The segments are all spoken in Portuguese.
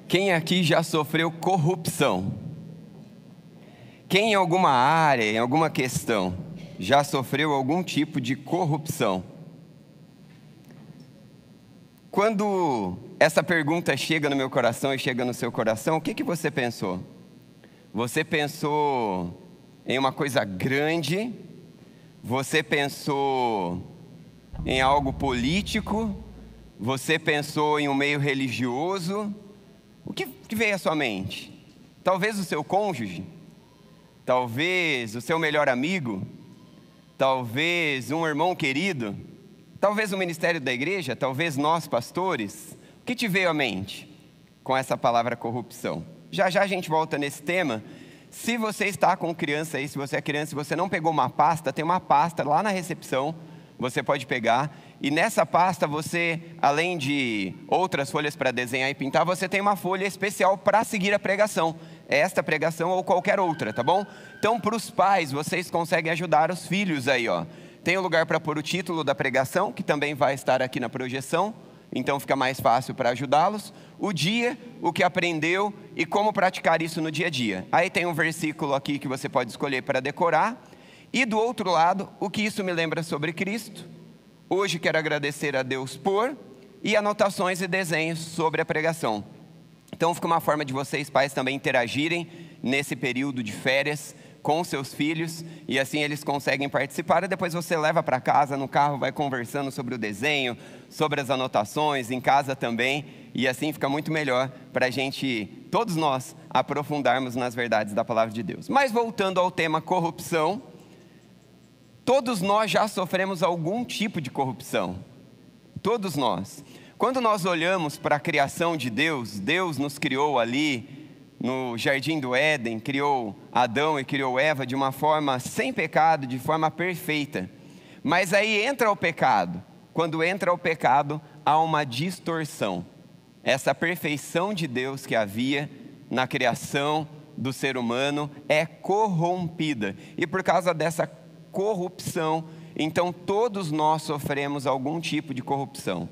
Quem aqui já sofreu corrupção? Quem em alguma área, em alguma questão, já sofreu algum tipo de corrupção? Quando essa pergunta chega no meu coração e chega no seu coração, o que você pensou? Você pensou em uma coisa grande? Você pensou em algo político? Você pensou em um meio religioso? O que veio à sua mente? Talvez o seu cônjuge? Talvez o seu melhor amigo? Talvez um irmão querido? Talvez o ministério da igreja? Talvez nós, pastores? O que te veio à mente com essa palavra corrupção? Já já a gente volta nesse tema. Se você está com criança aí, se você é criança, se você não pegou uma pasta, tem uma pasta lá na recepção, você pode pegar. E nessa pasta você, além de outras folhas para desenhar e pintar, você tem uma folha especial para seguir a pregação. Esta pregação ou qualquer outra, tá bom? Então, para os pais, vocês conseguem ajudar os filhos aí, ó. Tem um lugar para pôr o título da pregação, que também vai estar aqui na projeção. Então fica mais fácil para ajudá-los. O dia, o que aprendeu e como praticar isso no dia a dia. Aí tem um versículo aqui que você pode escolher para decorar. E do outro lado, o que isso me lembra sobre Cristo. Hoje quero agradecer a Deus por, e anotações e desenhos sobre a pregação. Então fica uma forma de vocês, pais, também interagirem nesse período de férias com seus filhos, e assim eles conseguem participar, e depois você leva para casa, no carro vai conversando sobre o desenho, sobre as anotações, em casa também, e assim fica muito melhor para a gente, todos nós, aprofundarmos nas verdades da palavra de Deus. Mas voltando ao tema corrupção, todos nós já sofremos algum tipo de corrupção, todos nós. Quando nós olhamos para a criação de Deus, Deus nos criou ali, no jardim do Éden, criou Adão e criou Eva de uma forma sem pecado, de forma perfeita. Mas aí entra o pecado. Quando entra o pecado, há uma distorção. Essa perfeição de Deus que havia na criação do ser humano é corrompida. E por causa dessa corrupção, então todos nós sofremos algum tipo de corrupção.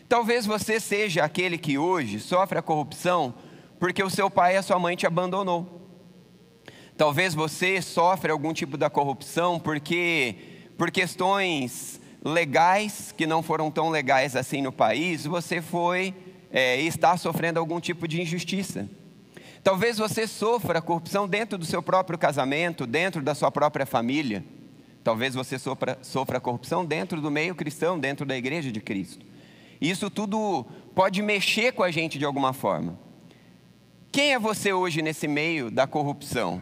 Talvez você seja aquele que hoje sofre a corrupção porque o seu pai e a sua mãe te abandonou. Talvez você sofra algum tipo da corrupção porque, por questões legais, que não foram tão legais assim no país, você está sofrendo algum tipo de injustiça. Talvez você sofra corrupção dentro do seu próprio casamento, dentro da sua própria família. Talvez você sofra corrupção dentro do meio cristão, dentro da igreja de Cristo. Isso tudo pode mexer com a gente de alguma forma. Quem é você hoje nesse meio da corrupção?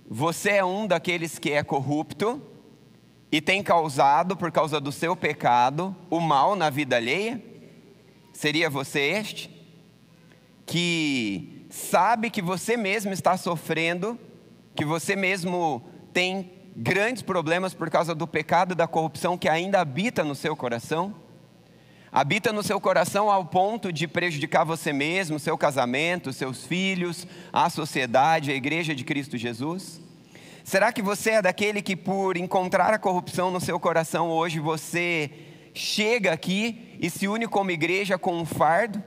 Você é um daqueles que é corrupto e tem causado, por causa do seu pecado, o mal na vida alheia? Seria você este? Que sabe que você mesmo está sofrendo, que você mesmo tem grandes problemas por causa do pecado e da corrupção que ainda habita no seu coração? Habita no seu coração ao ponto de prejudicar você mesmo, seu casamento, seus filhos, a sociedade, a igreja de Cristo Jesus? Será que você é daquele que, por encontrar a corrupção no seu coração hoje, você chega aqui e se une como igreja com um fardo,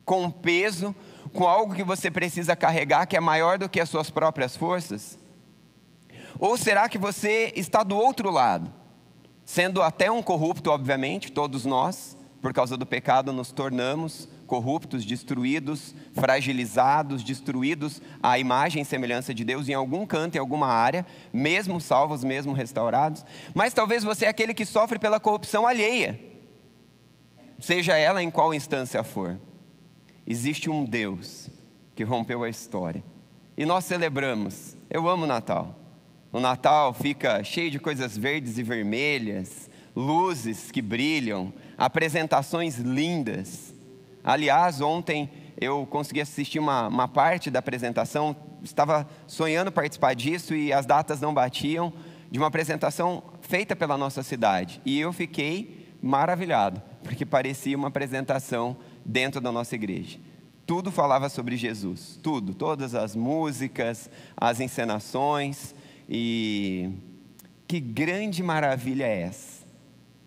com um peso, com algo que você precisa carregar que é maior do que as suas próprias forças? Ou será que você está do outro lado? Sendo até um corrupto, obviamente, todos nós, por causa do pecado, nos tornamos corruptos, destruídos, fragilizados, destruídos à imagem e semelhança de Deus em algum canto, em alguma área, mesmo salvos, mesmo restaurados. Mas talvez você é aquele que sofre pela corrupção alheia, seja ela em qual instância for. Existe um Deus que rompeu a história e nós celebramos. Eu amo o Natal. O Natal fica cheio de coisas verdes e vermelhas, luzes que brilham, apresentações lindas. Aliás, ontem eu consegui assistir uma parte da apresentação, estava sonhando participar disso e as datas não batiam, de uma apresentação feita pela nossa cidade. E eu fiquei maravilhado, porque parecia uma apresentação dentro da nossa igreja. Tudo falava sobre Jesus, tudo, todas as músicas, as encenações. E que grande maravilha é essa?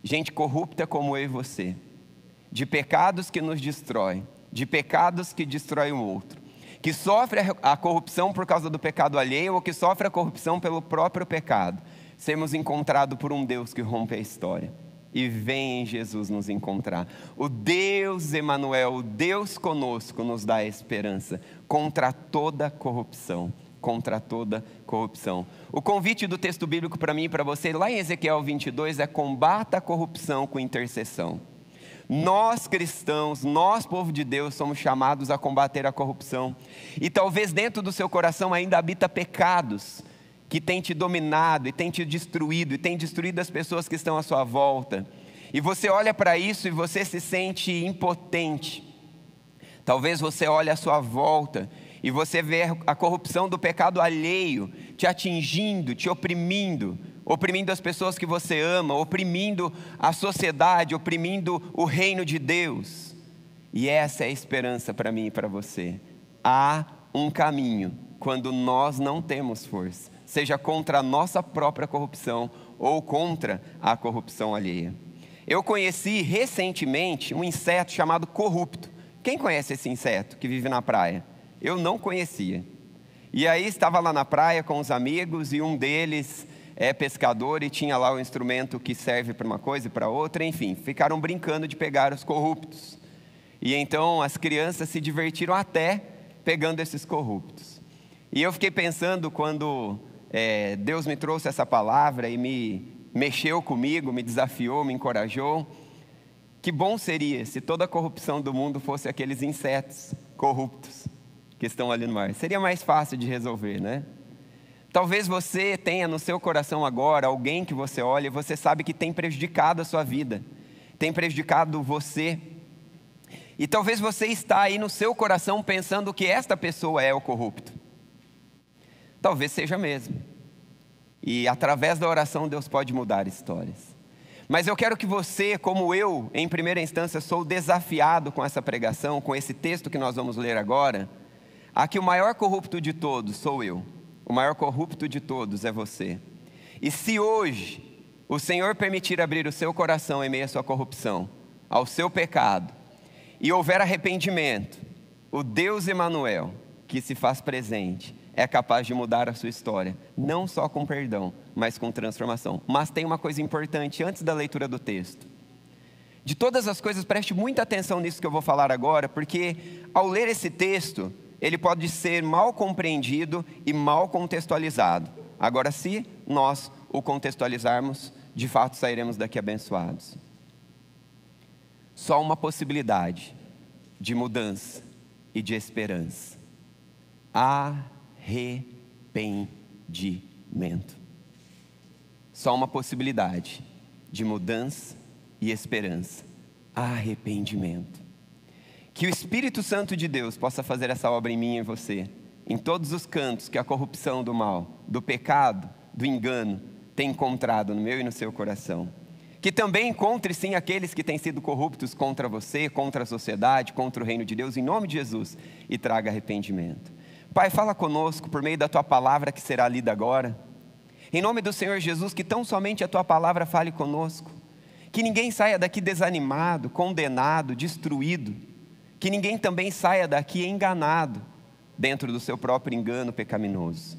Gente corrupta como eu e você, de pecados que nos destroem, de pecados que destroem o outro, que sofre a corrupção por causa do pecado alheio ou que sofre a corrupção pelo próprio pecado, sermos encontrados por um Deus que rompe a história e vem em Jesus nos encontrar. O Deus Emanuel, o Deus conosco, nos dá esperança contra toda corrupção. Contra toda corrupção. O convite do texto bíblico para mim e para você, lá em Ezequiel 22, é: combata a corrupção com intercessão. Nós cristãos, nós povo de Deus, somos chamados a combater a corrupção. E talvez dentro do seu coração ainda habita pecados que têm te dominado e têm te destruído, e têm destruído as pessoas que estão à sua volta. E você olha para isso e você se sente impotente. Talvez você olhe à sua volta e você vê a corrupção do pecado alheio te atingindo, te oprimindo, oprimindo as pessoas que você ama, oprimindo a sociedade, oprimindo o reino de Deus. E essa é a esperança para mim e para você. Há um caminho quando nós não temos força, seja contra a nossa própria corrupção ou contra a corrupção alheia. Eu conheci recentemente um inseto chamado corrupto. Quem conhece esse inseto que vive na praia? Eu não conhecia. E aí estava lá na praia com os amigos e um deles é pescador e tinha lá o instrumento que serve para uma coisa e para outra, enfim, ficaram brincando de pegar os corruptos. E então as crianças se divertiram até pegando esses corruptos. E eu fiquei pensando quando Deus me trouxe essa palavra e me mexeu comigo, me desafiou, me encorajou. Que bom seria se toda a corrupção do mundo fosse aqueles insetos corruptos que estão ali no mar. Seria mais fácil de resolver, né? Talvez você tenha no seu coração agora alguém que você olha e você sabe que tem prejudicado a sua vida, tem prejudicado você. E talvez você está aí no seu coração pensando que esta pessoa é o corrupto. Talvez seja mesmo. E através da oração Deus pode mudar histórias. Mas eu quero que você, como eu, em primeira instância, sou desafiado com essa pregação, com esse texto que nós vamos ler agora, a que o maior corrupto de todos sou eu. O maior corrupto de todos é você. E se hoje o Senhor permitir abrir o seu coração em meio à sua corrupção, ao seu pecado, e houver arrependimento, o Deus Emanuel, que se faz presente, é capaz de mudar a sua história, não só com perdão, mas com transformação. Mas tem uma coisa importante antes da leitura do texto. De todas as coisas, preste muita atenção nisso que eu vou falar agora, porque ao ler esse texto, ele pode ser mal compreendido e mal contextualizado. Agora, se nós o contextualizarmos, de fato sairemos daqui abençoados. Só uma possibilidade de mudança e de esperança: arrependimento. Só uma possibilidade de mudança e esperança: arrependimento. Que o Espírito Santo de Deus possa fazer essa obra em mim e em você, em todos os cantos que a corrupção do mal, do pecado, do engano tem encontrado no meu e no seu coração. Que também encontre sim aqueles que têm sido corruptos contra você, contra a sociedade, contra o reino de Deus, em nome de Jesus, e traga arrependimento. Pai, fala conosco por meio da Tua palavra que será lida agora. Em nome do Senhor Jesus, que tão somente a Tua palavra fale conosco. Que ninguém saia daqui desanimado, condenado, destruído. Que ninguém também saia daqui enganado dentro do seu próprio engano pecaminoso.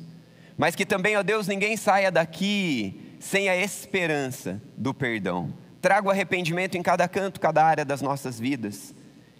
Mas que também, ó Deus, ninguém saia daqui sem a esperança do perdão. Traga o arrependimento em cada canto, cada área das nossas vidas.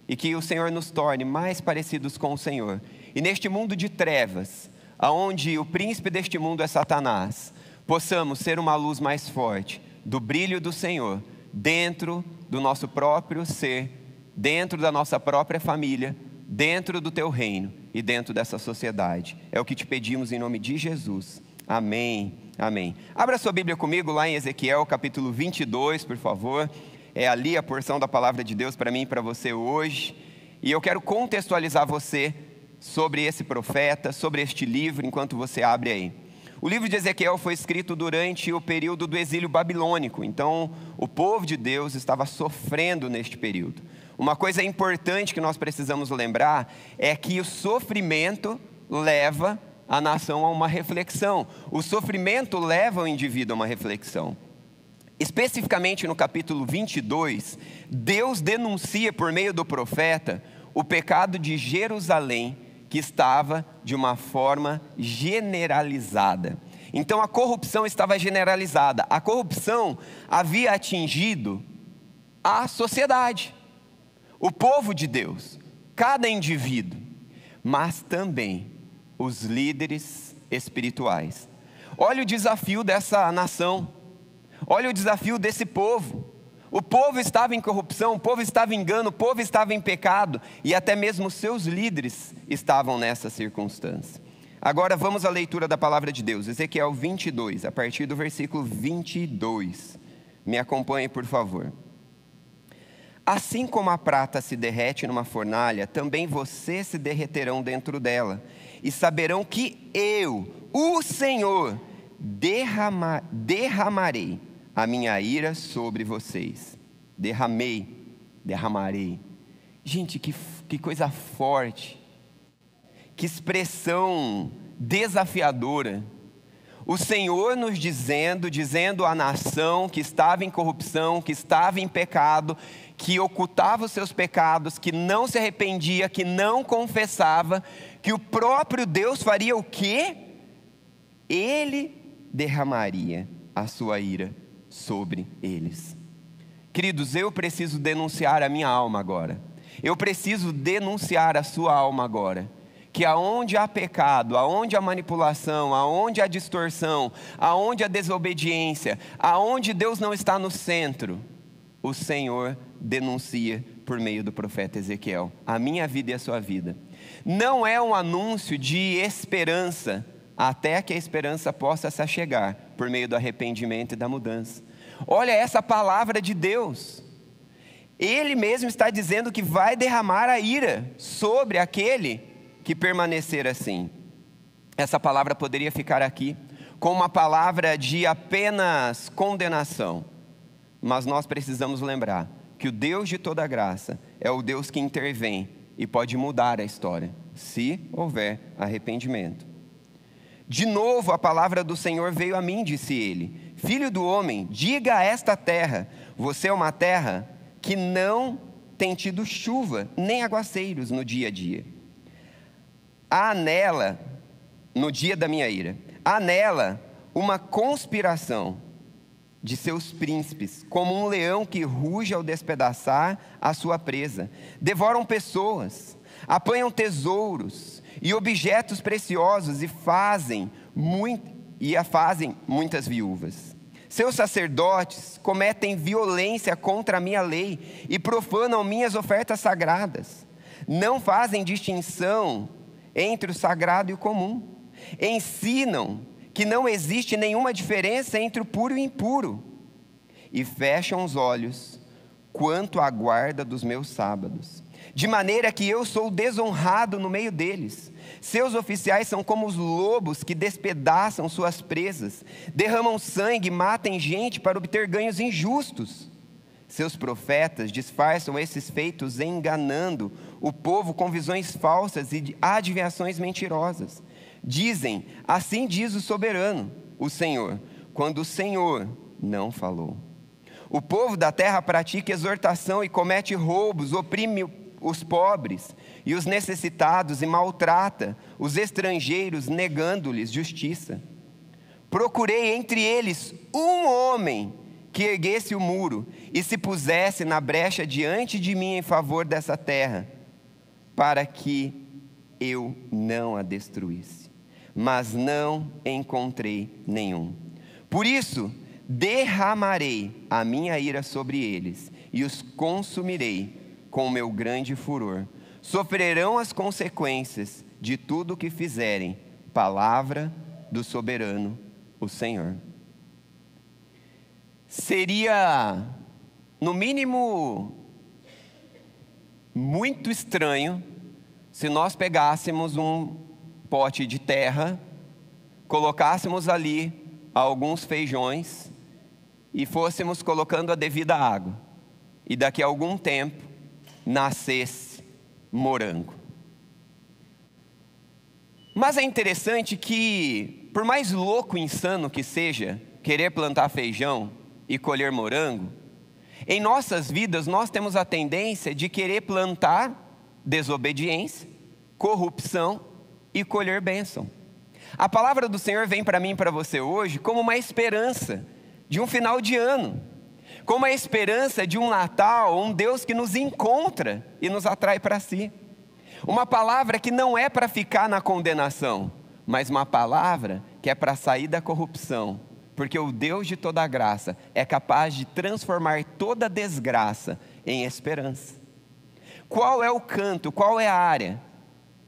E que o Senhor nos torne mais parecidos com o Senhor. E neste mundo de trevas, aonde o príncipe deste mundo é Satanás, possamos ser uma luz mais forte do brilho do Senhor dentro do nosso próprio ser, dentro da nossa própria família, dentro do Teu reino e dentro dessa sociedade. É o que te pedimos em nome de Jesus. Amém, amém. Abra sua Bíblia comigo lá em Ezequiel capítulo 22, por favor. É ali a porção da palavra de Deus para mim e para você hoje. E eu quero contextualizar você sobre esse profeta, sobre este livro, enquanto você abre aí. O livro de Ezequiel foi escrito durante o período do exílio babilônico. Então, o povo de Deus estava sofrendo neste período. Uma coisa importante que nós precisamos lembrar é que o sofrimento leva a nação a uma reflexão. O sofrimento leva o indivíduo a uma reflexão. Especificamente no capítulo 22, Deus denuncia por meio do profeta o pecado de Jerusalém, que estava de uma forma generalizada. Então a corrupção estava generalizada. A corrupção havia atingido a sociedade, o povo de Deus, cada indivíduo, mas também os líderes espirituais. Olha o desafio dessa nação, olha o desafio desse povo. O povo estava em corrupção, o povo estava em engano, o povo estava em pecado, e até mesmo seus líderes estavam nessa circunstância. Agora vamos à leitura da palavra de Deus, Ezequiel 22, a partir do versículo 22. Me acompanhe, por favor. Assim como a prata se derrete numa fornalha, também vocês se derreterão dentro dela, e saberão que eu, o Senhor, derramarei a minha ira sobre vocês. Derramarei. Gente, que coisa forte, que expressão desafiadora. O Senhor nos dizendo à nação que estava em corrupção, que estava em pecado, que ocultava os seus pecados, que não se arrependia, que não confessava, que o próprio Deus faria o quê? Ele derramaria a sua ira sobre eles. Queridos, eu preciso denunciar a minha alma agora. Eu preciso denunciar a sua alma agora. Que aonde há pecado, aonde há manipulação, aonde há distorção, aonde há desobediência, aonde Deus não está no centro, o Senhor denuncia por meio do profeta Ezequiel a minha vida e a sua vida. Não é um anúncio de esperança, até que a esperança possa se achegar por meio do arrependimento e da mudança. Olha essa palavra de Deus. Ele mesmo está dizendo que vai derramar a ira sobre aquele que permanecer assim. Essa palavra poderia ficar aqui com uma palavra de apenas condenação, mas nós precisamos lembrar que o Deus de toda graça é o Deus que intervém e pode mudar a história, se houver arrependimento. De novo a palavra do Senhor veio a mim, disse ele: filho do homem, diga a esta terra: você é uma terra que não tem tido chuva, nem aguaceiros no dia a dia. Há nela, no dia da minha ira, há nela uma conspiração de seus príncipes, como um leão que ruge ao despedaçar a sua presa. Devoram pessoas, apanham tesouros e objetos preciosos e a fazem muitas viúvas. Seus sacerdotes cometem violência contra a minha lei e profanam minhas ofertas sagradas. Não fazem distinção entre o sagrado e o comum. Ensinam que não existe nenhuma diferença entre o puro e o impuro. E fecham os olhos quanto à guarda dos meus sábados. De maneira que eu sou desonrado no meio deles. Seus oficiais são como os lobos que despedaçam suas presas, derramam sangue e matam gente para obter ganhos injustos. Seus profetas disfarçam esses feitos enganando o povo com visões falsas e adivinhações mentirosas. Dizem: assim diz o soberano, o Senhor, quando o Senhor não falou. O povo da terra pratica exortação e comete roubos, oprime os pobres e os necessitados e maltrata os estrangeiros, negando-lhes justiça. Procurei entre eles um homem que erguesse o muro e se pusesse na brecha diante de mim em favor dessa terra, para que eu não a destruísse. Mas não encontrei nenhum. Por isso, derramarei a minha ira sobre eles e os consumirei com o meu grande furor. Sofrerão as consequências de tudo o que fizerem. Palavra do soberano, o Senhor. Seria, no mínimo, muito estranho se nós pegássemos um pote de terra, colocássemos ali alguns feijões e fôssemos colocando a devida água, e daqui a algum tempo nascesse morango. Mas é interessante que, por mais louco e insano que seja querer plantar feijão e colher morango, em nossas vidas nós temos a tendência de querer plantar desobediência, corrupção e colher bênção. A palavra do Senhor vem para mim e para você hoje como uma esperança de um final de ano, como a esperança de um Natal, um Deus que nos encontra e nos atrai para si. Uma palavra que não é para ficar na condenação, mas uma palavra que é para sair da corrupção, porque o Deus de toda a graça é capaz de transformar toda desgraça em esperança. Qual é o canto, qual é a área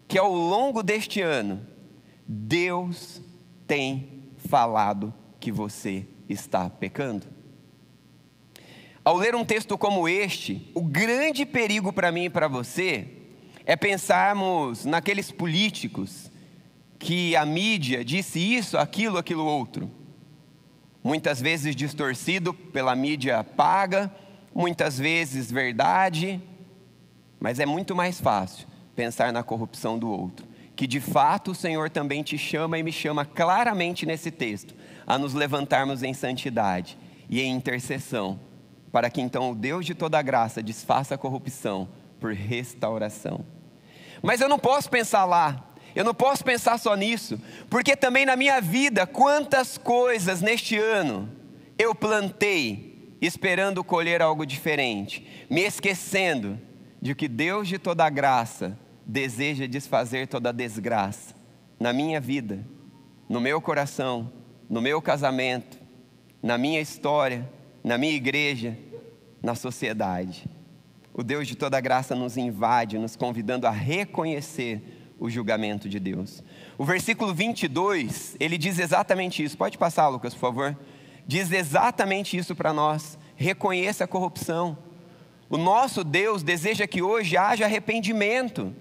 que ao longo deste ano Deus tem falado que você está pecando? Ao ler um texto como este, o grande perigo para mim e para você é pensarmos naqueles políticos que a mídia disse isso, aquilo, aquilo outro. Muitas vezes distorcido pela mídia paga, muitas vezes verdade, mas é muito mais fácil pensar na corrupção do outro, que de fato o Senhor também te chama e me chama claramente nesse texto, a nos levantarmos em santidade e em intercessão, para que então o Deus de toda graça desfaça a corrupção por restauração. Mas eu não posso pensar lá, eu não posso pensar só nisso, porque também na minha vida, quantas coisas neste ano eu plantei esperando colher algo diferente, me esquecendo de que Deus de toda graça deseja desfazer toda desgraça na minha vida, no meu coração, no meu casamento, na minha história, na minha igreja, na sociedade. O Deus de toda graça nos invade, nos convidando a reconhecer o julgamento de Deus. O versículo 22, ele diz exatamente isso. Pode passar, Lucas, por favor. Diz exatamente isso para nós. Reconheça a corrupção. O nosso Deus deseja que hoje haja arrependimento,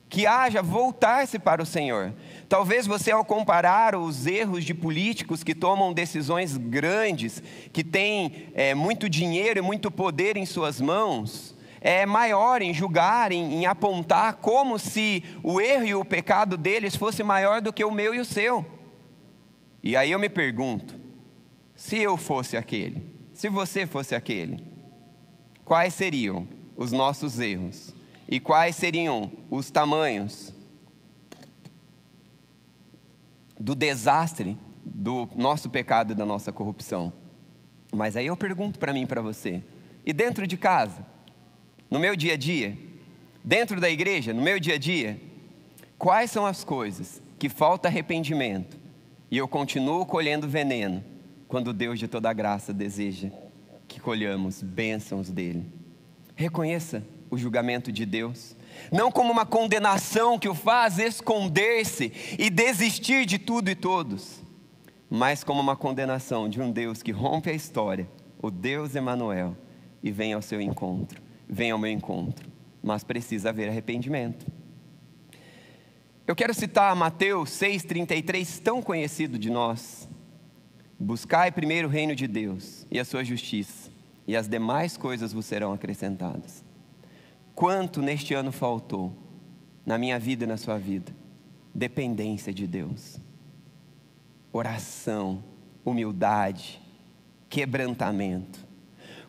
que haja voltar-se para o Senhor. Talvez você, ao comparar os erros de políticos que tomam decisões grandes, que têm muito dinheiro e muito poder em suas mãos, é maior em julgar, em apontar, como se o erro e o pecado deles fosse maior do que o meu e o seu. E aí eu me pergunto, se eu fosse aquele, se você fosse aquele, quais seriam os nossos erros? E quais seriam os tamanhos do desastre do nosso pecado e da nossa corrupção? Mas aí eu pergunto para mim e para você, e dentro de casa, no meu dia a dia, dentro da igreja, no meu dia a dia, quais são as coisas que falta arrependimento e eu continuo colhendo veneno, quando Deus de toda graça deseja que colhamos bênçãos dele? Reconheça o julgamento de Deus, não como uma condenação que o faz esconder-se e desistir de tudo e todos, mas como uma condenação de um Deus que rompe a história, o Deus Emanuel, e vem ao seu encontro, vem ao meu encontro, mas precisa haver arrependimento. Eu quero citar Mateus 6,33, tão conhecido de nós: buscai primeiro o reino de Deus e a sua justiça, e as demais coisas vos serão acrescentadas. Quanto neste ano faltou, na minha vida e na sua vida? Dependência de Deus, oração, humildade, quebrantamento.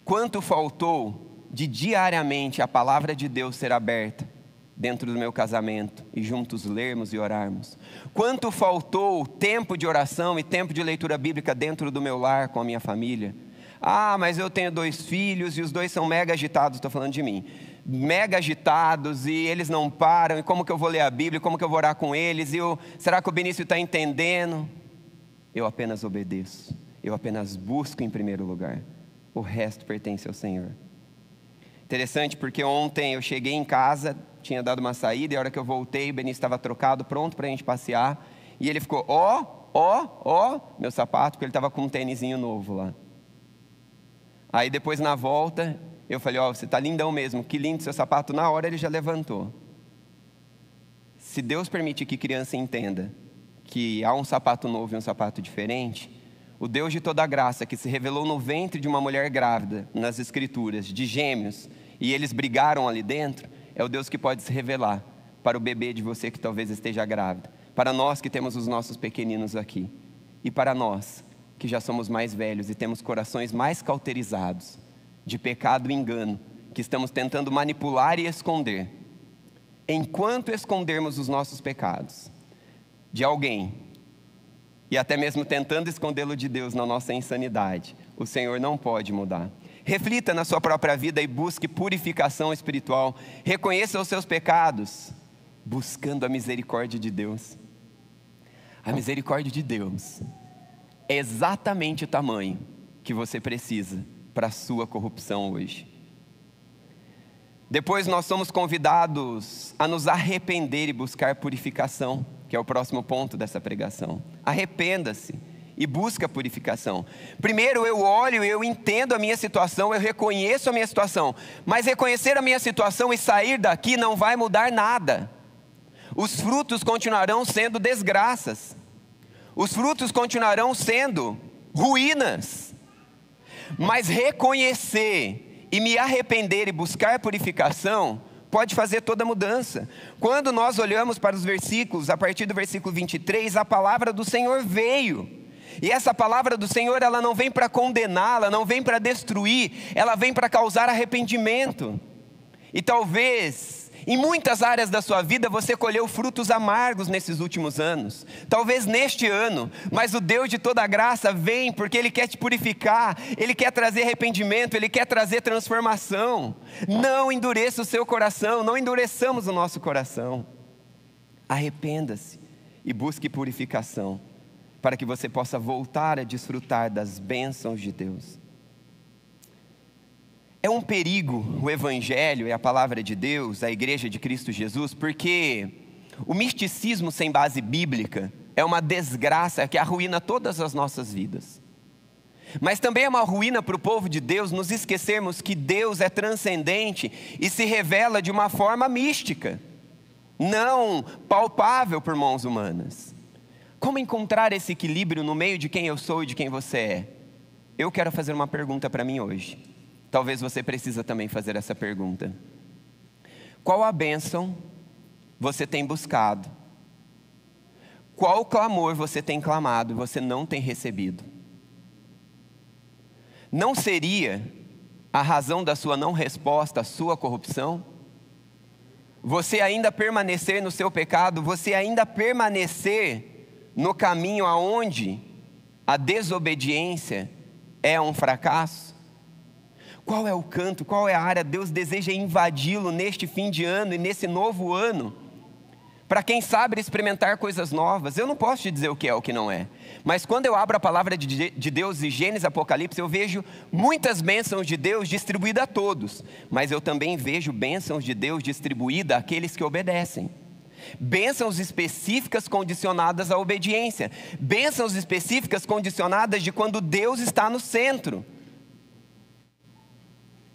Quanto faltou de diariamente a palavra de Deus ser aberta dentro do meu casamento e juntos lermos e orarmos? Quanto faltou tempo de oração e tempo de leitura bíblica dentro do meu lar com a minha família? Ah, mas eu tenho 2 filhos e os 2 são mega agitados, estou falando de mim. Mega agitados, e eles não param, e como que eu vou ler a Bíblia, como que eu vou orar com eles, será que o Benício está entendendo? Eu apenas obedeço, eu apenas busco em primeiro lugar, o resto pertence ao Senhor. Interessante, porque ontem eu cheguei em casa, tinha dado uma saída, e a hora que eu voltei, o Benício estava trocado, pronto para a gente passear, e ele ficou, meu sapato, porque ele estava com um tênisinho novo lá. Aí depois na volta, eu falei, você está lindão mesmo, que lindo seu sapato. Na hora ele já levantou. Se Deus permite que criança entenda que há um sapato novo e um sapato diferente, o Deus de toda graça, que se revelou no ventre de uma mulher grávida, nas escrituras, de gêmeos, e eles brigaram ali dentro, é o Deus que pode se revelar para o bebê de você que talvez esteja grávida, para nós que temos os nossos pequeninos aqui, e para nós que já somos mais velhos e temos corações mais cauterizados de pecado e engano, que estamos tentando manipular e esconder. enquanto escondermos os nossos pecados de alguém, e até mesmo tentando escondê-lo de Deus na nossa insanidade, o Senhor não pode mudar. Reflita na sua própria vida e busque purificação espiritual. Reconheça os seus pecados, buscando a misericórdia de Deus. A misericórdia de Deus é exatamente o tamanho que você precisa para a sua corrupção hoje. Depois nós somos convidados a nos arrepender e buscar purificação, que é o próximo ponto dessa pregação. Arrependa-se e busca purificação. Primeiro eu olho, eu entendo a minha situação, eu reconheço a minha situação. Mas reconhecer a minha situação e sair daqui não vai mudar nada. Os frutos continuarão sendo desgraças. Os frutos continuarão sendo ruínas. Mas reconhecer e me arrepender e buscar purificação pode fazer toda a mudança. Quando nós olhamos para os versículos, a partir do versículo 23, a palavra do Senhor veio. E essa palavra do Senhor, ela não vem para condenar, ela não vem para destruir, ela vem para causar arrependimento. E talvez, em muitas áreas da sua vida, você colheu frutos amargos nesses últimos anos. Talvez neste ano, mas o Deus de toda graça vem porque Ele quer te purificar, Ele quer trazer arrependimento, Ele quer trazer transformação. Não endureça o seu coração, não endureçamos o nosso coração. Arrependa-se e busque purificação, para que você possa voltar a desfrutar das bênçãos de Deus. É um perigo o Evangelho e a palavra de Deus, a igreja de Cristo Jesus, porque o misticismo sem base bíblica é uma desgraça que arruína todas as nossas vidas. Mas também é uma ruína para o povo de Deus nos esquecermos que Deus é transcendente e se revela de uma forma mística, não palpável por mãos humanas. Como encontrar esse equilíbrio no meio de quem eu sou e de quem você é? Eu quero fazer uma pergunta para mim hoje. Talvez você precisa também fazer essa pergunta. Qual a bênção você tem buscado? Qual clamor você tem clamado e você não tem recebido? Não seria a razão da sua não resposta a sua corrupção? Você ainda permanecer no seu pecado? Você ainda permanecer no caminho aonde a desobediência é um fracasso? Qual é o canto, qual é a área Deus deseja invadi-lo neste fim de ano e nesse novo ano? Para quem sabe experimentar coisas novas. Eu não posso te dizer o que é ou o que não é. Mas quando eu abro a palavra de Deus em Gênesis e Apocalipse, eu vejo muitas bênçãos de Deus distribuídas a todos. Mas eu também vejo bênçãos de Deus distribuídas àqueles que obedecem. Bênçãos específicas condicionadas à obediência. Bênçãos específicas condicionadas de quando Deus está no centro.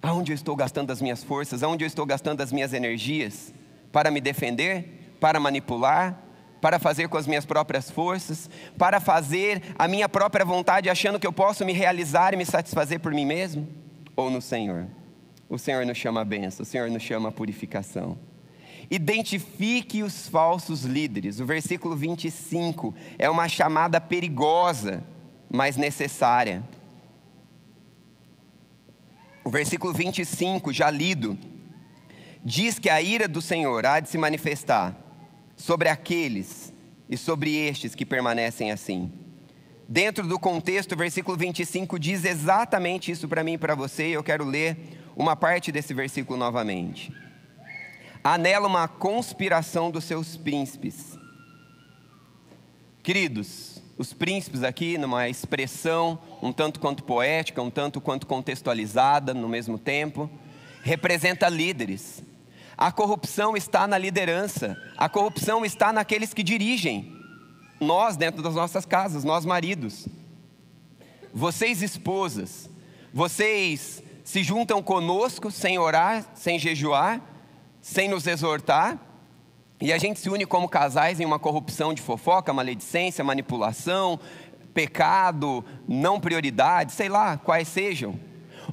Aonde eu estou gastando as minhas forças? Aonde eu estou gastando as minhas energias? Para me defender? Para manipular? Para fazer com as minhas próprias forças? Para fazer a minha própria vontade, achando que eu posso me realizar e me satisfazer por mim mesmo? Ou no Senhor? O Senhor nos chama a bênção, o Senhor nos chama a purificação. Identifique os falsos líderes. O versículo 25 é uma chamada perigosa, mas necessária. O versículo 25, já lido, diz que a ira do Senhor há de se manifestar sobre aqueles e sobre estes que permanecem assim. Dentro do contexto, o versículo 25 diz exatamente isso para mim e para você, e eu quero ler uma parte desse versículo novamente. Há nela uma conspiração dos seus príncipes. Queridos, os príncipes aqui, numa expressão um tanto quanto poética, um tanto quanto contextualizada no mesmo tempo, representa líderes. A corrupção está na liderança, a corrupção está naqueles que dirigem. Nós dentro das nossas casas, nós maridos. Vocês esposas, vocês se juntam conosco sem orar, sem jejuar, sem nos exortar, e a gente se une como casais em uma corrupção de fofoca, maledicência, manipulação, pecado, não prioridade, sei lá, quais sejam.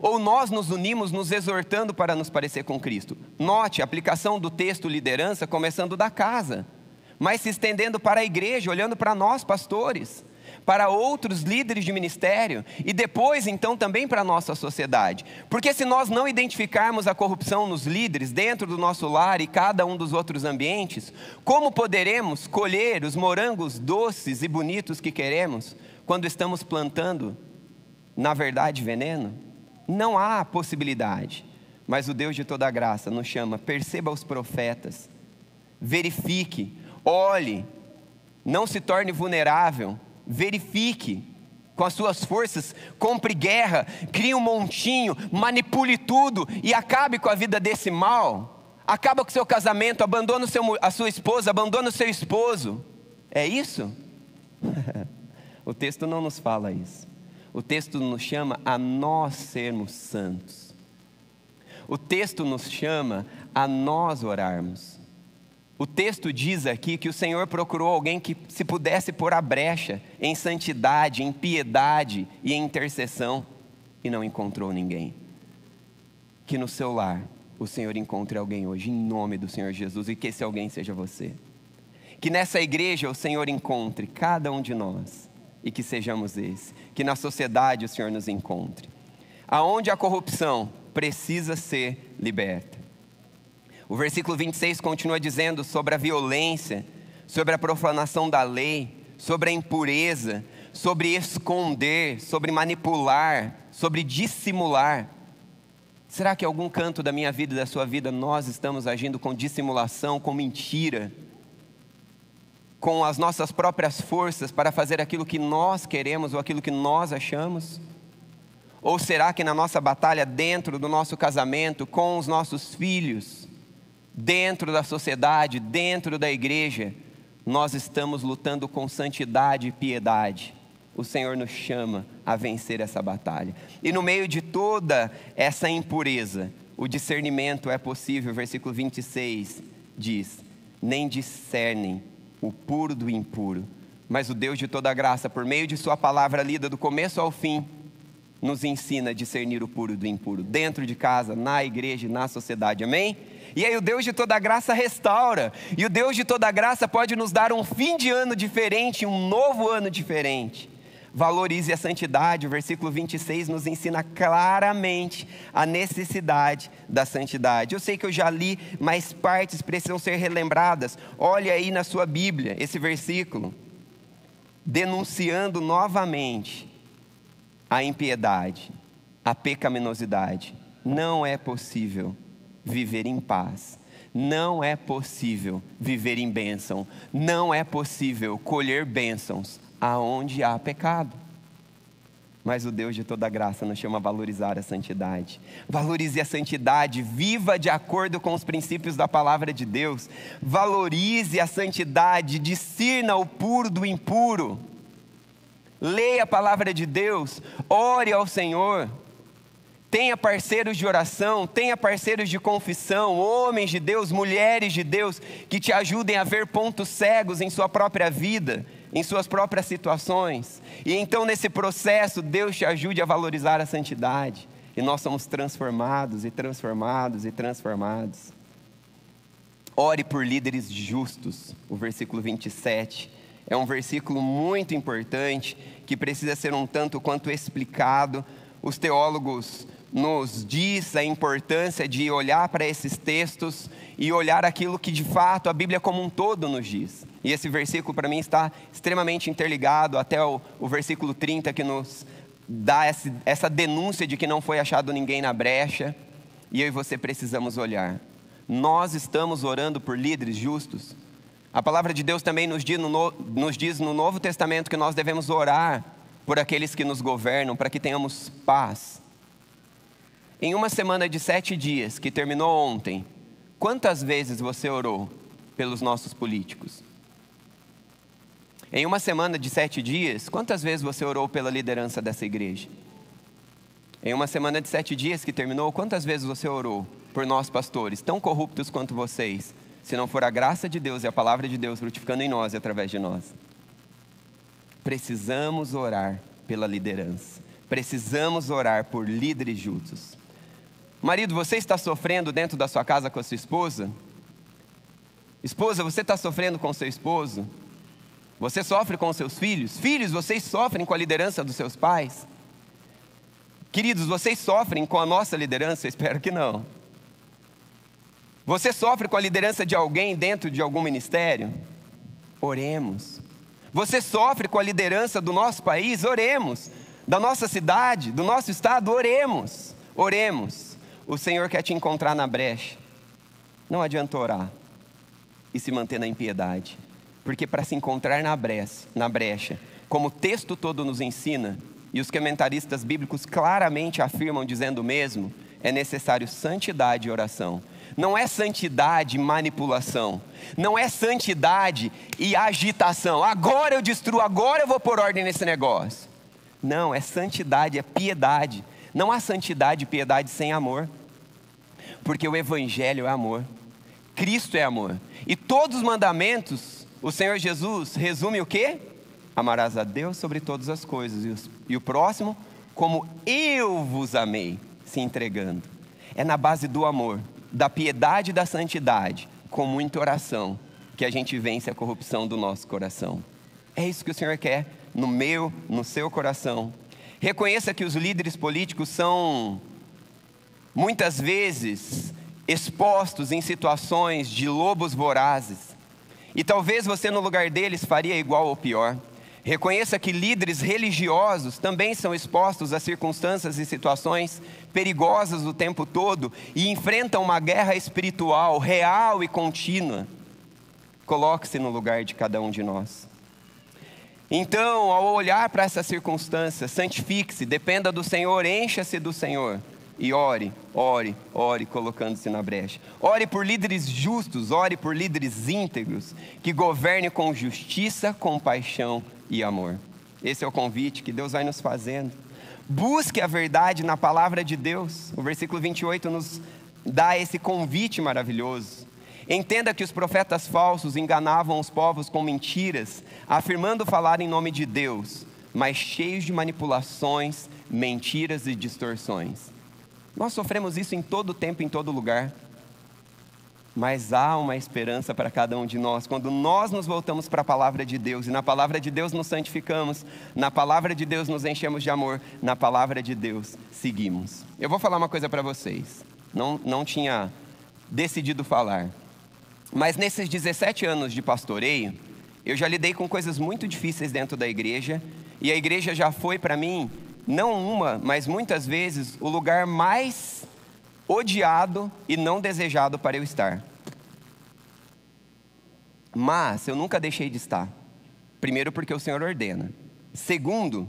Ou nós nos unimos nos exortando para nos parecer com Cristo. Note a aplicação do texto liderança começando da casa, mas se estendendo para a igreja, olhando para nós pastores, para outros líderes de ministério e depois então também para a nossa sociedade. Porque se nós não identificarmos a corrupção nos líderes dentro do nosso lar e cada um dos outros ambientes, como poderemos colher os morangos doces e bonitos que queremos quando estamos plantando, na verdade, veneno? Não há possibilidade. Mas o Deus de toda a graça nos chama: perceba os profetas, verifique, olhe, não se torne vulnerável, verifique com as suas forças, compre guerra, crie um montinho, manipule tudo e acabe com a vida desse mal. Acaba com o seu casamento, abandona a sua esposa, abandona o seu esposo. É isso? O texto não nos fala isso. O texto nos chama a nós sermos santos. O texto nos chama a nós orarmos. O texto diz aqui que o Senhor procurou alguém que se pudesse pôr a brecha em santidade, em piedade e em intercessão, e não encontrou ninguém. Que no seu lar o Senhor encontre alguém hoje, em nome do Senhor Jesus, e que esse alguém seja você. Que nessa igreja o Senhor encontre cada um de nós, e que sejamos esse. Que na sociedade o Senhor nos encontre. Aonde a corrupção precisa ser liberta. O versículo 26 continua dizendo sobre a violência, sobre a profanação da lei, sobre a impureza, sobre esconder, sobre manipular, sobre dissimular. Será que em algum canto da minha vida e da sua vida nós estamos agindo com dissimulação, com mentira, com as nossas próprias forças para fazer aquilo que nós queremos ou aquilo que nós achamos? Ou será que na nossa batalha dentro do nosso casamento, com os nossos filhos, dentro da sociedade, dentro da igreja, nós estamos lutando com santidade e piedade? O Senhor nos chama a vencer essa batalha. E no meio de toda essa impureza, o discernimento é possível. Versículo 26 diz: nem discernem o puro do impuro, mas o Deus de toda graça, por meio de sua palavra lida do começo ao fim, nos ensina a discernir o puro do impuro, dentro de casa, na igreja e na sociedade, amém? E aí o Deus de toda graça restaura, e o Deus de toda graça pode nos dar um fim de ano diferente, um novo ano diferente. Valorize a santidade. O versículo 26 nos ensina claramente a necessidade da santidade. Eu sei que eu já li, mas partes precisam ser relembradas. Olha aí na sua Bíblia, esse versículo, denunciando novamente a impiedade, a pecaminosidade. Não é possível viver em paz. Não é possível viver em bênção. Não é possível colher bênçãos aonde há pecado. Mas o Deus de toda graça nos chama a valorizar a santidade. Valorize a santidade, viva de acordo com os princípios da palavra de Deus. Valorize a santidade, discirna o puro do impuro. Leia a palavra de Deus, ore ao Senhor. Tenha parceiros de oração, tenha parceiros de confissão, homens de Deus, mulheres de Deus, que te ajudem a ver pontos cegos em sua própria vida, em suas próprias situações. E então nesse processo Deus te ajude a valorizar a santidade. E nós somos transformados e transformados e transformados. Ore por líderes justos. O versículo 27 é um versículo muito importante, que precisa ser um tanto quanto explicado. Os teólogos nos diz a importância de olhar para esses textos e olhar aquilo que de fato a Bíblia como um todo nos diz. E esse versículo para mim está extremamente interligado até o versículo 30, que nos dá essa denúncia de que não foi achado ninguém na brecha. E eu e você precisamos olhar. Nós estamos orando por líderes justos. A palavra de Deus também nos diz no Novo Testamento que nós devemos orar por aqueles que nos governam, para que tenhamos paz. Em uma semana de 7 dias, que terminou ontem, quantas vezes você orou pelos nossos políticos? Em uma semana de 7 dias, quantas vezes você orou pela liderança dessa igreja? Em uma semana de 7 dias que terminou, quantas vezes você orou por nós pastores, tão corruptos quanto vocês, se não for a graça de Deus e a palavra de Deus frutificando em nós e através de nós? Precisamos orar pela liderança. Precisamos orar por líderes justos. Marido, você está sofrendo dentro da sua casa com a sua esposa? Esposa, você está sofrendo com seu esposo? Você sofre com os seus filhos? Filhos, vocês sofrem com a liderança dos seus pais? Queridos, vocês sofrem com a nossa liderança? Eu espero que não. Você sofre com a liderança de alguém dentro de algum ministério? Oremos. Você sofre com a liderança do nosso país? Oremos. Da nossa cidade, do nosso estado? Oremos. Oremos. O Senhor quer te encontrar na brecha. Não adianta orar e se manter na impiedade. Porque para se encontrar na brecha, como o texto todo nos ensina, e os comentaristas bíblicos claramente afirmam dizendo o mesmo, é necessário santidade e oração. Não é santidade e manipulação. Não é santidade e agitação. Agora eu destruo, agora eu vou pôr ordem nesse negócio. Não, é santidade, é piedade. Não há santidade e piedade sem amor. Porque o Evangelho é amor. Cristo é amor. E todos os mandamentos, o Senhor Jesus resume o quê? Amarás a Deus sobre todas as coisas. E o próximo, como eu vos amei, se entregando. É na base do amor, da piedade e da santidade, com muita oração, que a gente vence a corrupção do nosso coração. É isso que o Senhor quer, no meu, no seu coração. Reconheça que os líderes políticos são, muitas vezes, expostos em situações de lobos vorazes. E talvez você no lugar deles faria igual ou pior. Reconheça que líderes religiosos também são expostos a circunstâncias e situações perigosas o tempo todo e enfrentam uma guerra espiritual real e contínua. Coloque-se no lugar de cada um de nós. Então, ao olhar para essa circunstância, santifique-se, dependa do Senhor, encha-se do Senhor. E ore, ore, ore, colocando-se na brecha. Ore por líderes justos, ore por líderes íntegros, que governem com justiça, compaixão e amor. Esse é o convite que Deus vai nos fazendo. Busque a verdade na palavra de Deus. O versículo 28 nos dá esse convite maravilhoso. Entenda que os profetas falsos enganavam os povos com mentiras, afirmando falar em nome de Deus, mas cheios de manipulações, mentiras e distorções. Nós sofremos isso em todo tempo, em todo lugar. Mas há uma esperança para cada um de nós, quando nós nos voltamos para a palavra de Deus, e na palavra de Deus nos santificamos, na palavra de Deus nos enchemos de amor, na palavra de Deus seguimos. Eu vou falar uma coisa para vocês, não tinha decidido falar, mas nesses 17 anos de pastoreio, eu já lidei com coisas muito difíceis dentro da igreja, e a igreja já foi para mim, não uma, mas muitas vezes, o lugar mais odiado e não desejado para eu estar. Mas eu nunca deixei de estar. Primeiro, porque o Senhor ordena. Segundo,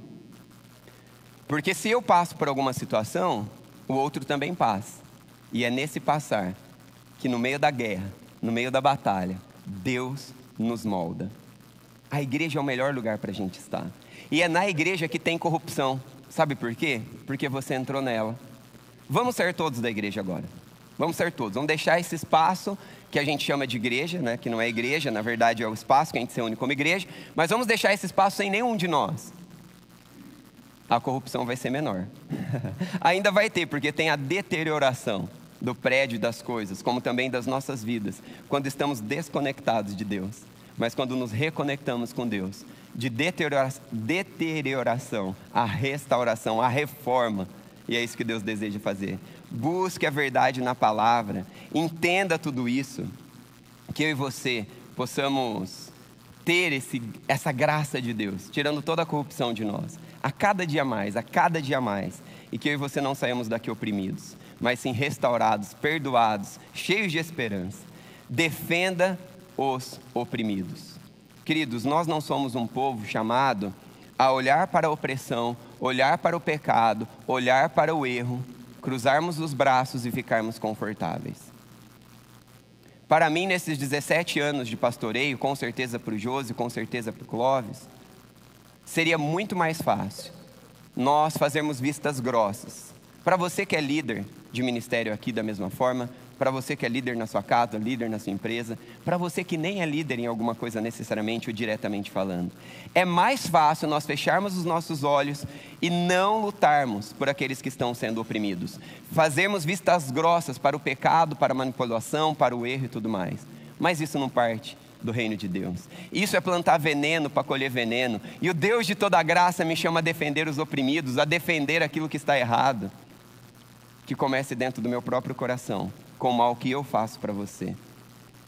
porque se eu passo por alguma situação, o outro também passa. E é nesse passar que no meio da guerra, no meio da batalha, Deus nos molda. A igreja é o melhor lugar para a gente estar. E é na igreja que tem corrupção. Sabe por quê? Porque você entrou nela. Vamos ser todos da igreja agora. Vamos ser todos. Vamos deixar esse espaço que a gente chama de igreja, né? Que não é igreja, na verdade é o espaço que a gente se une como igreja. Mas vamos deixar esse espaço sem nenhum de nós. A corrupção vai ser menor. Ainda vai ter, porque tem a deterioração do prédio e das coisas, como também das nossas vidas, quando estamos desconectados de Deus. Mas quando nos reconectamos com Deus, de deterioração, a restauração, a reforma. E é isso que Deus deseja fazer. Busque a verdade na palavra. Entenda tudo isso. Que eu e você possamos ter essa graça de Deus, tirando toda a corrupção de nós. A cada dia mais, a cada dia mais. E que eu e você não saímos daqui oprimidos, mas sim restaurados, perdoados, cheios de esperança. Defenda os oprimidos. Queridos, nós não somos um povo chamado a olhar para a opressão, olhar para o pecado, olhar para o erro, cruzarmos os braços e ficarmos confortáveis. Para mim, nesses 17 anos de pastoreio, com certeza para o Josi, com certeza para o Clóvis, seria muito mais fácil nós fazermos vistas grossas. Para você que é líder de ministério aqui da mesma forma, para você que é líder na sua casa, líder na sua empresa, para você que nem é líder em alguma coisa necessariamente ou diretamente falando. É mais fácil nós fecharmos os nossos olhos e não lutarmos por aqueles que estão sendo oprimidos. Fazermos vistas grossas para o pecado, para a manipulação, para o erro e tudo mais. Mas isso não parte do reino de Deus. Isso é plantar veneno para colher veneno. E o Deus de toda graça me chama a defender os oprimidos, a defender aquilo que está errado. Que comece dentro do meu próprio coração, com o mal que eu faço para você.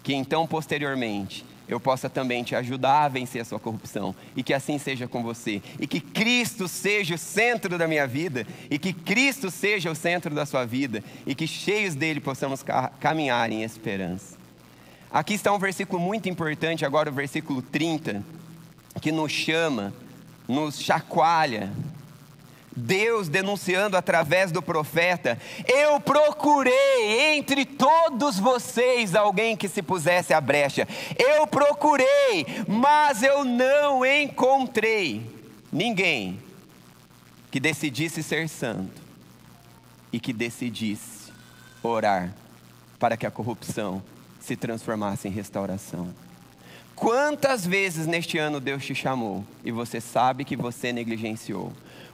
Que então, posteriormente, eu possa também te ajudar a vencer a sua corrupção. E que assim seja com você. E que Cristo seja o centro da minha vida. E que Cristo seja o centro da sua vida. E que cheios dele possamos caminhar em esperança. Aqui está um versículo muito importante, agora o versículo 30, que nos chama, nos chacoalha. Deus denunciando através do profeta: eu procurei entre todos vocês alguém que se pusesse à brecha. Eu procurei, mas eu não encontrei ninguém que decidisse ser santo e que decidisse orar para que a corrupção se transformasse em restauração. Quantas vezes neste ano Deus te chamou e você sabe que você negligenciou?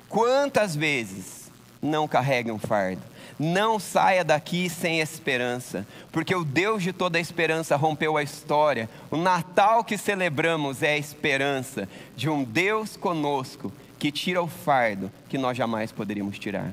Quantas vezes não carregue um fardo? Não saia daqui sem esperança, porque o Deus de toda a esperança rompeu a história. O Natal que celebramos é a esperança de um Deus conosco que tira o fardo que nós jamais poderíamos tirar.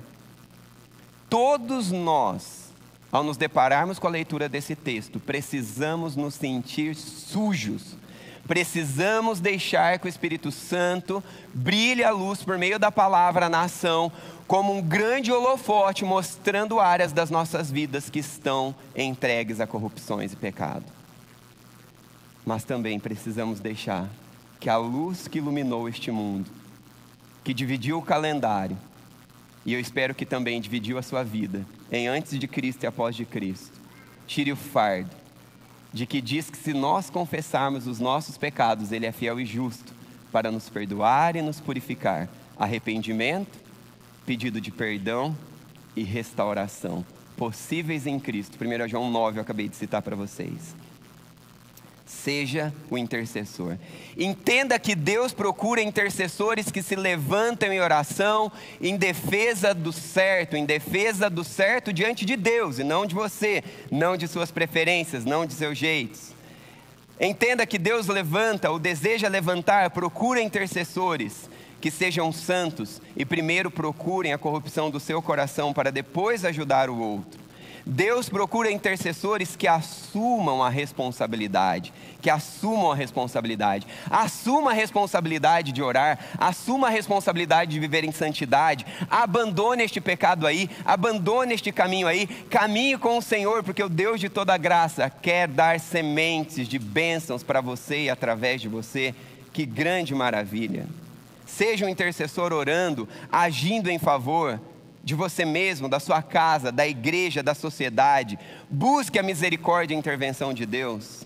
Todos nós, ao nos depararmos com a leitura desse texto, precisamos nos sentir sujos. Precisamos deixar que o Espírito Santo brilhe a luz por meio da palavra na ação, como um grande holofote mostrando áreas das nossas vidas que estão entregues a corrupções e pecado. Mas também precisamos deixar que a luz que iluminou este mundo, que dividiu o calendário, e eu espero que também dividiu a sua vida, em antes de Cristo e após de Cristo, tire o fardo, de que diz que se nós confessarmos os nossos pecados, Ele é fiel e justo para nos perdoar e nos purificar. Arrependimento, pedido de perdão e restauração, possíveis em Cristo. 1 João 9 eu acabei de citar para vocês. Seja o intercessor. Entenda que Deus procura intercessores que se levantam em oração, em defesa do certo diante de Deus e não de você, não de suas preferências, não de seus jeitos. Entenda que Deus levanta, ou deseja levantar, procura intercessores que sejam santos e primeiro procurem a corrupção do seu coração para depois ajudar o outro. Deus procura intercessores que assumam a responsabilidade, Assuma a responsabilidade de orar, assuma a responsabilidade de viver em santidade, abandone este pecado aí, abandone este caminho aí, caminhe com o Senhor, porque o Deus de toda graça quer dar sementes de bênçãos para você e através de você. Que grande maravilha! Seja um intercessor orando, agindo em favor de você mesmo, da sua casa, da igreja, da sociedade. Busque a misericórdia e a intervenção de Deus.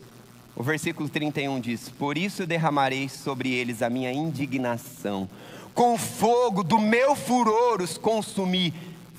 O versículo 31 diz: por isso derramarei sobre eles a minha indignação, com o fogo do meu furor os consumi,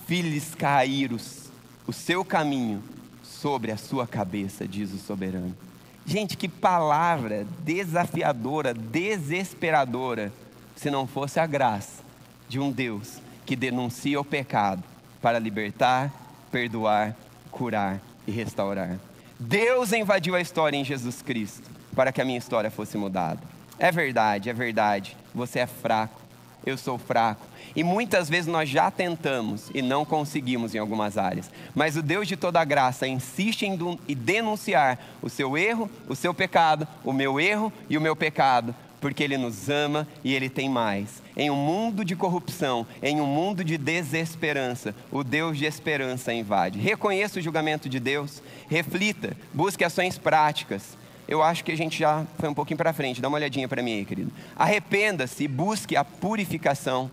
fiz cair o seu caminho sobre a sua cabeça, diz o soberano. Gente, que palavra desafiadora, desesperadora, se não fosse a graça de um Deus que denuncia o pecado para libertar, perdoar, curar e restaurar. Deus invadiu a história em Jesus Cristo para que a minha história fosse mudada. É verdade, você é fraco, eu sou fraco, e muitas vezes nós já tentamos e não conseguimos em algumas áreas, mas o Deus de toda graça insiste em denunciar o seu erro, o seu pecado, o meu erro e o meu pecado, porque Ele nos ama e Ele tem mais. Em um mundo de corrupção, em um mundo de desesperança, o Deus de esperança invade. Reconheça o julgamento de Deus, reflita, busque ações práticas. Eu acho que a gente já foi um pouquinho para frente, dá uma olhadinha para mim aí, querido. Arrependa-se e busque a purificação.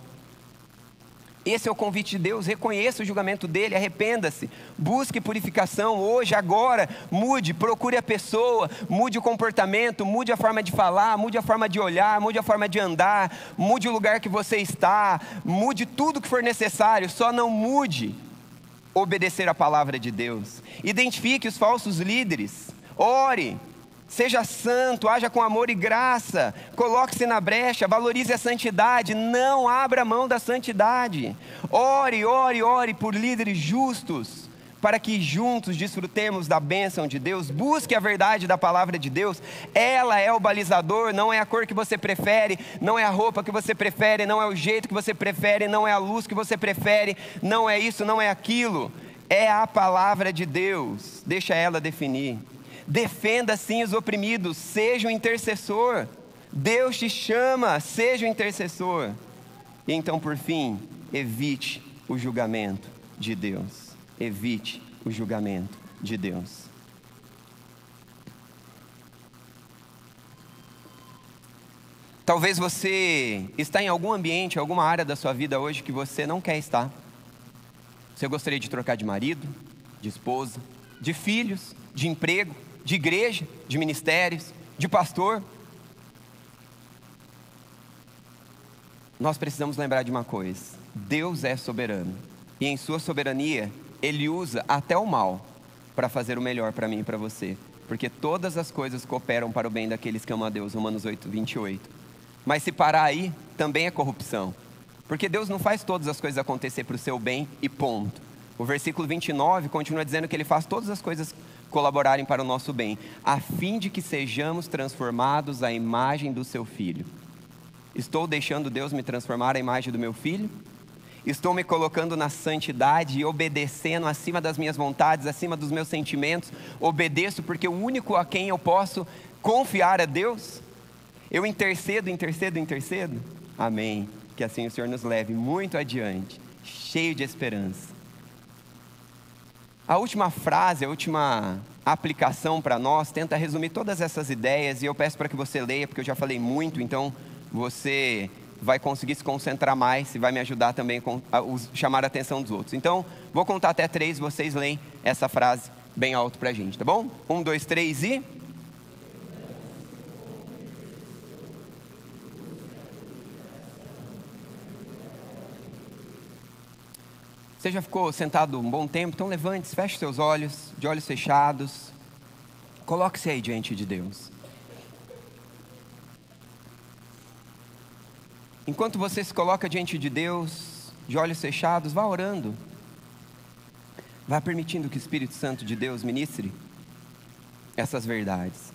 Esse é o convite de Deus, reconheça o julgamento dele, arrependa-se, busque purificação hoje, agora, mude, procure a pessoa, mude o comportamento, mude a forma de falar, mude a forma de olhar, mude a forma de andar, mude o lugar que você está, mude tudo que for necessário, só não mude obedecer a palavra de Deus. Identifique os falsos líderes, ore, seja santo, haja com amor e graça, coloque-se na brecha, valorize a santidade, não abra mão da santidade. Ore por líderes justos, para que juntos desfrutemos da bênção de Deus. Busque a verdade da palavra de Deus. Ela é o balizador, não é a cor que você prefere, não é a roupa que você prefere, não é o jeito que você prefere, não é a luz que você prefere, não é isso, não é aquilo. É a palavra de Deus. Deixa ela definir. Defenda sim os oprimidos, seja um intercessor. Deus te chama, seja um intercessor. E então, por fim, evite o julgamento de Deus. Evite o julgamento de Deus. Talvez você está em algum ambiente, alguma área da sua vida hoje que você não quer estar. Você gostaria de trocar de marido, de esposa, de filhos, de emprego, de igreja, de ministérios, de pastor. Nós precisamos lembrar de uma coisa: Deus é soberano, e em sua soberania Ele usa até o mal para fazer o melhor para mim e para você, porque todas as coisas cooperam para o bem daqueles que amam a Deus, Romanos 8, 28. Mas se parar aí, também é corrupção, porque Deus não faz todas as coisas acontecer para o seu bem e ponto. O versículo 29 continua dizendo que Ele faz todas as coisas colaborarem para o nosso bem, a fim de que sejamos transformados à imagem do seu Filho. Estou deixando Deus me transformar à imagem do meu Filho? Estou me colocando na santidade e obedecendo acima das minhas vontades, acima dos meus sentimentos? Obedeço porque o único a quem eu posso confiar é Deus? Eu intercedo? Amém. Que assim o Senhor nos leve muito adiante, cheio de esperança. A última frase, a última aplicação para nós tenta resumir todas essas ideias, e eu peço para que você leia, porque eu já falei muito, então você vai conseguir se concentrar mais e vai me ajudar também a chamar a atenção dos outros. Então, vou contar até 3, vocês leem essa frase bem alto para a gente, tá bom? 1, 2, 3 e... Você já ficou sentado um bom tempo? Então levante-se, feche seus olhos, de olhos fechados. Coloque-se aí diante de Deus. Enquanto você se coloca diante de Deus, de olhos fechados, vá orando. Vá permitindo que o Espírito Santo de Deus ministre essas verdades.